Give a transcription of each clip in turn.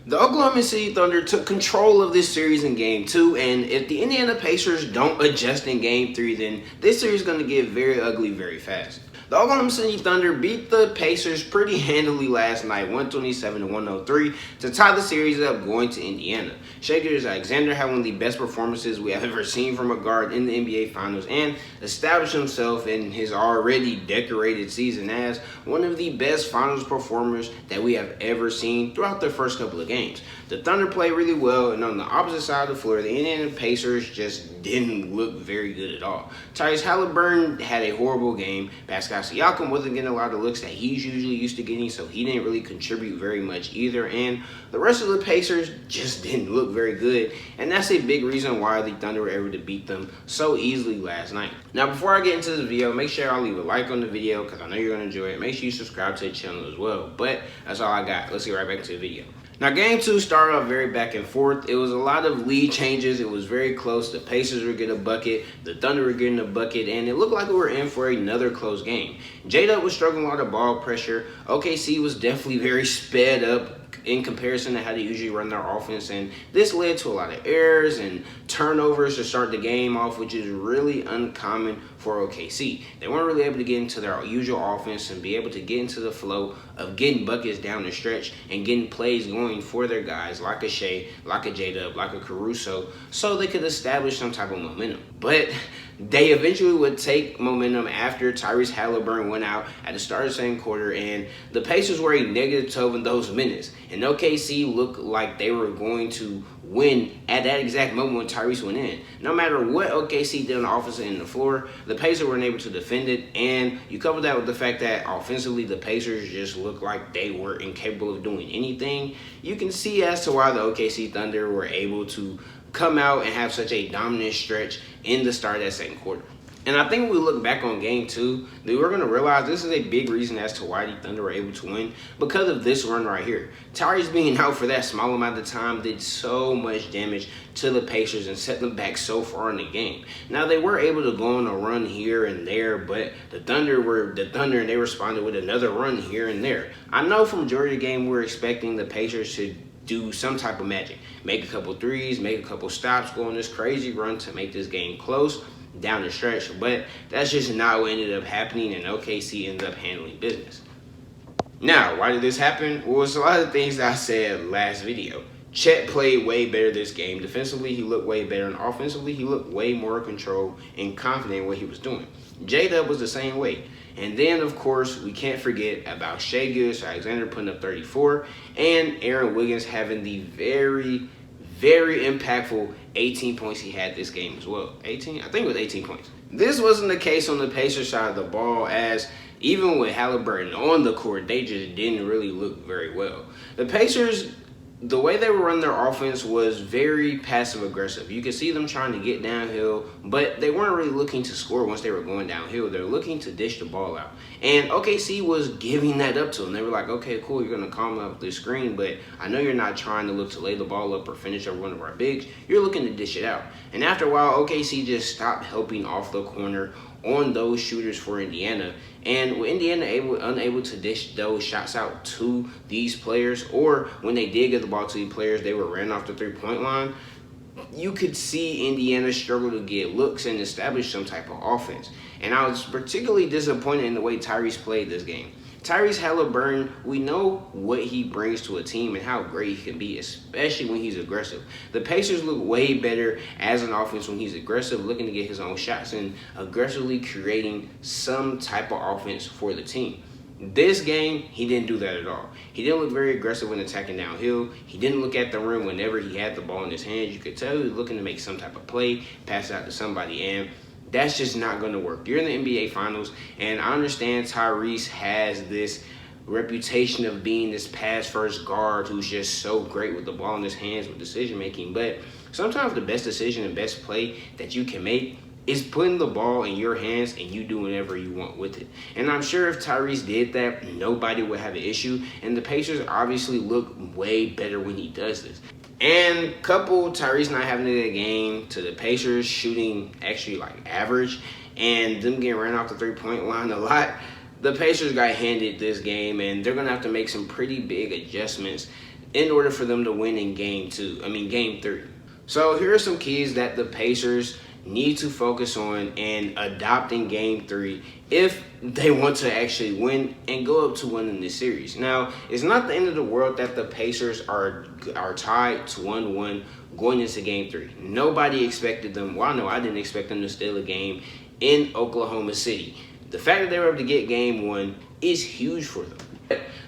The Oklahoma City Thunder took control of this series in Game 2, and if the Indiana Pacers don't adjust in Game 3, then this series is going to get very ugly very fast. The Oklahoma City Thunder beat the Pacers pretty handily last night, 127-103, to tie the series up going to Indiana. Shai Gilgeous-Alexander had one of the best performances we have ever seen from a guard in the NBA Finals and established himself in his already decorated season as one of the best Finals performers that we have ever seen throughout the first couple of games. The Thunder played really well, and on the opposite side of the floor, the Indiana Pacers just didn't look very good at all. Tyrese Halliburton had a horrible game. Pascal Siakam wasn't getting a lot of looks that he's usually used to getting, so he didn't really contribute very much either. And the rest of the Pacers just didn't look very good, and that's a big reason why the Thunder were able to beat them so easily last night. Now, before I get into this video, make sure y'all leave a like on the video because I know you're going to enjoy it. Make sure you subscribe to the channel as well. But that's all I got. Let's get right back to the video. Now, Game 2 started off very back and forth. It was a lot of lead changes. It was very close. The Pacers were getting a bucket. The Thunder were getting a bucket. And it looked like we were in for another close game. J-Dub was struggling with a lot of ball pressure. OKC was definitely very sped up in comparison to how they usually run their offense. And this led to a lot of errors and turnovers to start the game off, which is really uncommon for OKC. They weren't really able to get into their usual offense and be able to get into the flow of getting buckets down the stretch and getting plays going for their guys like a Shai, like a J-Dub, like a Caruso, so they could establish some type of momentum. But they eventually would take momentum after Tyrese Halliburton went out at the start of the second quarter, and the Pacers were a -12 in those minutes. And OKC looked like they were going to win at that exact moment when Tyrese went in. No matter what OKC did on the offensive end of the floor, the Pacers weren't able to defend it, and you couple that with the fact that offensively the Pacers just looked like they were incapable of doing anything. You can see as to why the OKC Thunder were able to come out and have such a dominant stretch in the start of that second quarter. And I think when we look back on Game 2, that we're going to realize this is a big reason as to why the Thunder were able to win because of this run right here. Tyrese being out for that small amount of time did so much damage to the Pacers and set them back so far in the game. Now, they were able to go on a run here and there, but the Thunder and they responded with another run here and there. I know from majority of the game we were expecting the Pacers to do some type of magic. Make a couple threes, make a couple stops, go on this crazy run to make this game close down the stretch, but that's just not what ended up happening, and OKC ended up handling business. Now, why did this happen? Well, it's a lot of things that I said last video. Chet played way better this game. Defensively, he looked way better, and offensively, he looked way more control and confident in what he was doing. J-Dub was the same way. And then, of course, we can't forget about Shai Gilgeous-Alexander putting up 34 and Aaron Wiggins having the very, very impactful 18 points he had this game as well. 18? I think it was 18 points. This wasn't the case on the Pacers side of the ball, as even with Halliburton on the court, they just didn't really look very well. The Pacers, the way they were running their offense was very passive-aggressive. You could see them trying to get downhill, but they weren't really looking to score once they were going downhill. They were looking to dish the ball out. And OKC was giving that up to them. They were like, okay, cool, you're going to calm up the screen, but I know you're not trying to look to lay the ball up or finish over one of our bigs. You're looking to dish it out. And after a while, OKC just stopped helping off the corner on those shooters for Indiana. And with Indiana unable to dish those shots out to these players, or when they did get the ball to the players, they were ran off the three-point line, you could see Indiana struggle to get looks and establish some type of offense. And I was particularly disappointed in the way Tyrese played this game. Tyrese Halliburton, we know what he brings to a team and how great he can be, especially when he's aggressive. The Pacers look way better as an offense when he's aggressive, looking to get his own shots and aggressively creating some type of offense for the team. This game, he didn't do that at all. He didn't look very aggressive when attacking downhill. He didn't look at the rim whenever he had the ball in his hands. You could tell he was looking to make some type of play, pass it out to somebody, and that's just not going to work. You're in the NBA Finals, and I understand Tyrese has this reputation of being this pass-first guard who's just so great with the ball in his hands with decision-making, but sometimes the best decision and best play that you can make is putting the ball in your hands and you do whatever you want with it. And I'm sure if Tyrese did that, nobody would have an issue, and the Pacers obviously look way better when he does this. And couple Tyrese not having a good game to the Pacers shooting actually like average and them getting ran off the three-point line a lot, the Pacers got handed this game, and they're going to have to make some pretty big adjustments in order for them to win in game 3. So here are some keys that the Pacers need to focus on and adopt in game 3 if they want to actually win and go up to winning this series. Now, it's not the end of the world that the Pacers are tied to 1-1 going into game 3. Nobody expected them. Well, no, I didn't expect them to steal a game in Oklahoma City. The fact that they were able to get game 1 is huge for them.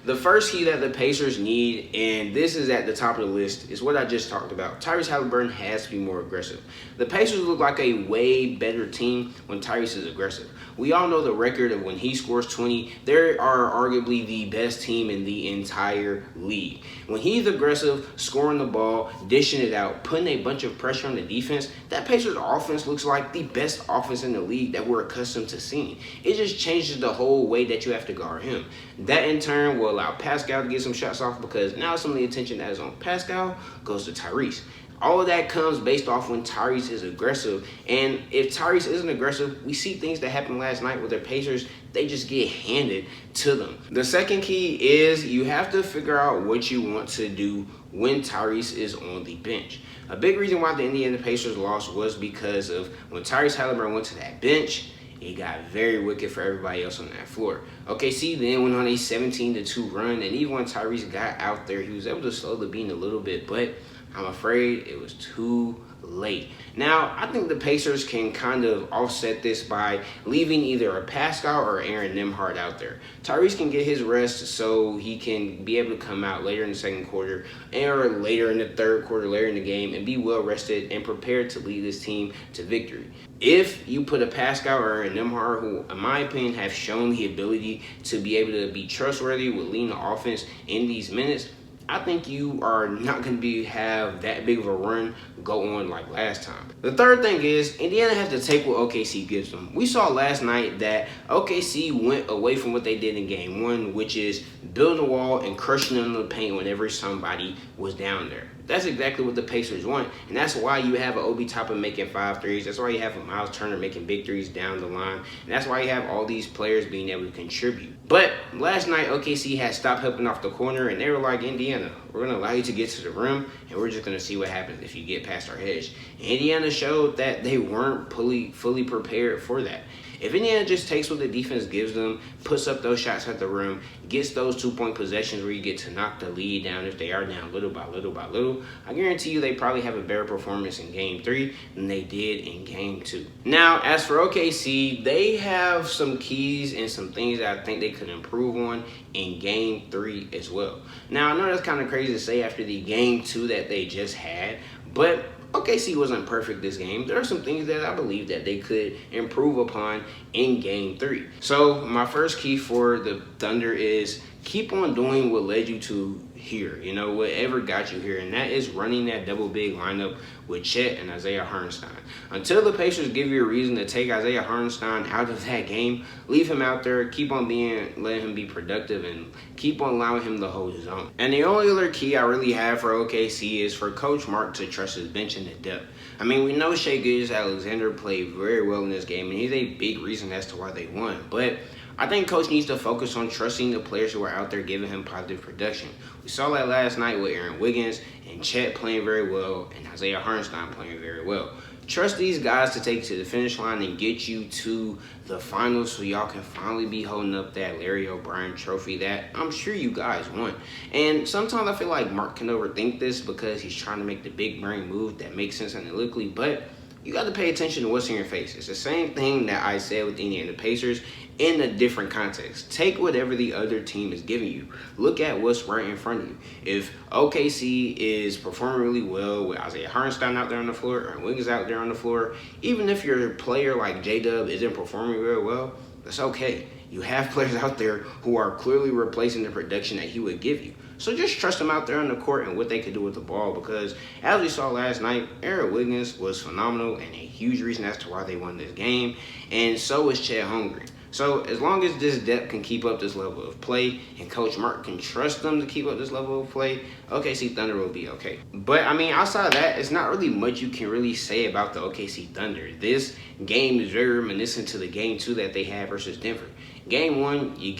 The first key that the Pacers need, and this is at the top of the list, is what I just talked about. Tyrese Halliburton has to be more aggressive. The Pacers look like a way better team when Tyrese is aggressive. We all know the record of when he scores 20, they are arguably the best team in the entire league. When he's aggressive, scoring the ball, dishing it out, putting a bunch of pressure on the defense, that Pacers offense looks like the best offense in the league that we're accustomed to seeing. It just changes the whole way that you have to guard him. That in turn will allow Pascal to get some shots off, because now some of the attention that is on Pascal goes to Tyrese. All of that comes based off when Tyrese is aggressive. And if Tyrese isn't aggressive, we see things that happened last night with the Pacers. They just get handed to them. The second key is you have to figure out what you want to do when Tyrese is on the bench. A big reason why the Indiana Pacers lost was because of when Tyrese Halliburton went to that bench, it got very wicked for everybody else on that floor. OKC then went on a 17-2 run, and even when Tyrese got out there, he was able to slow the beat a little bit, but I'm afraid it was too late. Now, I think the Pacers can kind of offset this by leaving either a Pascal or Aaron Nembhard out there. Tyrese can get his rest so he can be able to come out later in the second quarter or later in the third quarter, later in the game, and be well rested and prepared to lead this team to victory. If you put a Pascal or Aaron Nembhard, who in my opinion have shown the ability to be able to be trustworthy with leading the offense in these minutes, I think you are not going to have that big of a run go on like last time. The third thing is Indiana has to take what OKC gives them. We saw last night that OKC went away from what they did in game 1, which is building a wall and crushing them in the paint whenever somebody was down there. That's exactly what the Pacers want, and that's why you have an Obi Toppin making 5 threes. That's why you have a Miles Turner making big threes down the line, and that's why you have all these players being able to contribute. But last night, OKC had stopped helping off the corner, and they were like, Indiana, we're going to allow you to get to the rim, and we're just going to see what happens if you get past our hedge. Indiana showed that they weren't fully prepared for that. If Indiana just takes what the defense gives them, puts up those shots at the rim, gets those 2-point possessions where you get to knock the lead down if they are down little by little by little, I guarantee you they probably have a better performance in game 3 than they did in game 2. Now, as for OKC, they have some keys and some things that I think they could improve on in game 3 as well. Now, I know that's kind of crazy to say after the game 2 that they just had, but OKC wasn't perfect this game. There are some things that I believe that they could improve upon in game 3. So my first key for the Thunder is keep on doing what led you to here, whatever got you here, and that is running that double big lineup with Chet and Isaiah Hartenstein. Until the Pacers give you a reason to take Isaiah Hartenstein out of that game, leave him out there, letting him be productive, and keep on allowing him to hold his own. And the only other key I really have for OKC is for Coach Mark to trust his bench in the depth. I mean, we know Shai Gilgeous-Alexander played very well in this game, and he's a big reason as to why they won, but I think Coach needs to focus on trusting the players who are out there giving him positive production. We saw that last night with Aaron Wiggins and Chet playing very well and Isaiah Hartenstein playing very well. Trust these guys to take you to the finish line and get you to the finals so y'all can finally be holding up that Larry O'Brien trophy that I'm sure you guys want. And sometimes I feel like Mark can overthink this because he's trying to make the big brain move that makes sense analytically, but you got to pay attention to what's in your face. It's the same thing that I said with the Indiana Pacers in a different context. Take whatever the other team is giving you. Look at what's right in front of you. If OKC is performing really well with Isaiah Hartenstein out there on the floor or Wiggins out there on the floor, even if your player like J-Dub isn't performing very well, that's okay. You have players out there who are clearly replacing the production that he would give you. So just trust them out there on the court and what they could do with the ball, because as we saw last night, Aaron Wiggins was phenomenal and a huge reason as to why they won this game, and so was Chet Holmgren. So as long as this depth can keep up this level of play and Coach Mark can trust them to keep up this level of play, OKC Thunder will be okay. But, I mean, outside of that, it's not really much you can really say about the OKC Thunder. This game is very reminiscent to the game 2 that they had versus Denver. Game 1, you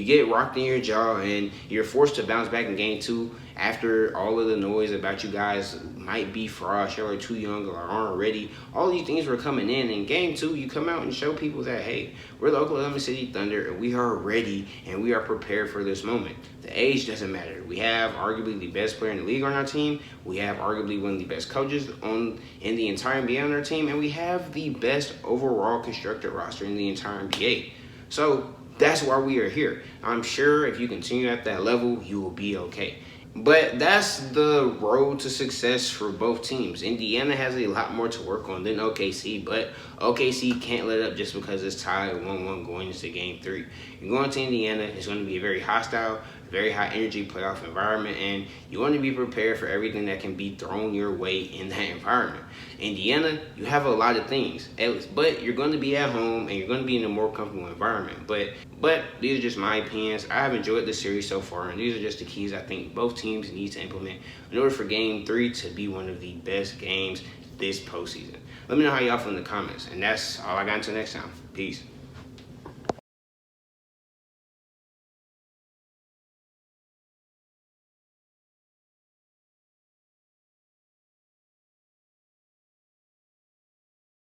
get rocked in your jaw and you're forced to bounce back in game 2 after all of the noise about you guys might be frauds, y'all are too young or aren't ready, all these things were coming in game 2, you come out and show people that, hey, we're the Oklahoma City Thunder and we are ready and we are prepared for this moment. The age doesn't matter. We have arguably the best player in the league on our team. We have arguably one of the best coaches in the entire NBA on our team, and we have the best overall constructed roster in the entire NBA. So that's why we are here. I'm sure if you continue at that level, you will be okay. But that's the road to success for both teams. Indiana has a lot more to work on than OKC, but OKC can't let up just because it's tied 1-1 going into Game 3. You're going to Indiana, it's going to be a very hostile, very high energy playoff environment, and you want to be prepared for everything that can be thrown your way in that environment. Indiana, you have a lot of things, but you're going to be at home and you're going to be in a more comfortable environment. But these are just my opinions. I have enjoyed the series so far, and these are just the keys I think both teams need to implement in order for Game 3 to be one of the best games this postseason. Let me know how y'all feel in the comments, and that's all I got until next time. Peace.